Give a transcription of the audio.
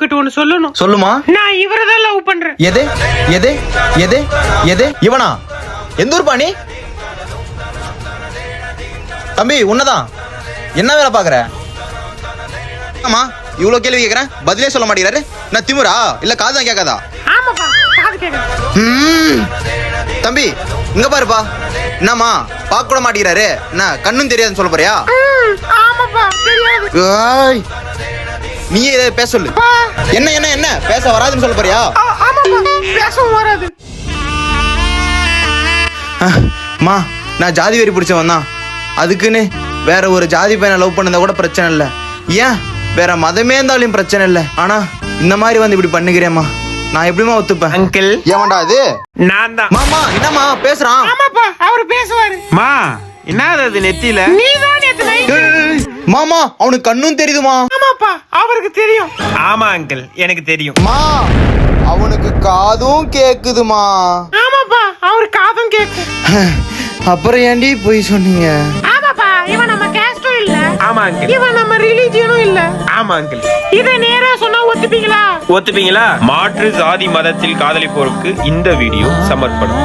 உங்ககிட்ட ஒண்ணு சொல்லணும். சொல்லுமா. நான் இவரை தான் லவ் பண்றேன். எது எது எது எது இவனா? எந்த ஊர் பாணி? தம்பி உன்னதான். என்ன வேலை பாக்குற? ஆமா இவ்வளவு கேள்வி கேக்குறேன், பதிலே சொல்ல மாட்டேங்கிறாரு. நான் திமுறா இல்ல காதுதான் கேட்காதா? ஆமாப்பா, காது கேக்குது. தம்பி இங்க பாருப்பா. என்னம்மா பார்க்க கூட மாட்டேங்கிறாரு, என்ன கண்ணும் தெரியாதுன்னு சொல்ல போறியா? ஆமாப்பா, தெரியாது. ஏய், நீயே இதை பேச சொல்லு. என்ன என்ன என்ன பேச வராதுன்னு சொல்ல போறியா? ஆமாப்பா, பேசவும் வராது. மா நான் ஜாதி வெறி பிடிச்சவன் தான். அதுக்குன்னு வேற ஒரு ஜாதி பையனை லவ் பண்ணதா கூட பிரச்சனை இல்லை. ஏன் வேற மதமே இருந்தாலும் பிரச்சனை இல்லை. ஆனா இந்த மாதிரி வந்து இப்படி பண்ணுகிறேம்மா, நான் எப்படிமா ஒத்துப்பேன்? அங்கிள் ஏமாண்டா அது? நான் தான். மாமா என்னம்மா பேசுறான்? ஆமாப்பா, அவரு பேசுவாரு. மா என்னது அது நெத்தியில? நீதான் நேத்து நைட்டு. மாமா அவனுக்கு கண்ணும் தெரியுதுமா. ஆமாப்பா, அவருக்கு தெரியும். ஆமா அங்கிள், எனக்கு தெரியும். மா அவனுக்கு காதும் கேக்குதுமா. ஆமாப்பா, அவரு காதும் கேக்கும். அப்புறம் ஏண்டி போய் சொன்னீங்க? ஆமாப்பா, இவன் நம்ம கேஸ்டும் இல்ல. ஆமா அங்கிள். இவன் நம்ம ரிலீஜியனும் இல்ல. ஆமா அங்கிள். இத நேரா சொன்னா ஒத்துப்பீங்களா? ஒத்துப்பீங்களா? மாற்று சாதி மதத்தில் காதலிப்போருக்கு இந்த வீடியோ சமர்ப்பணம்.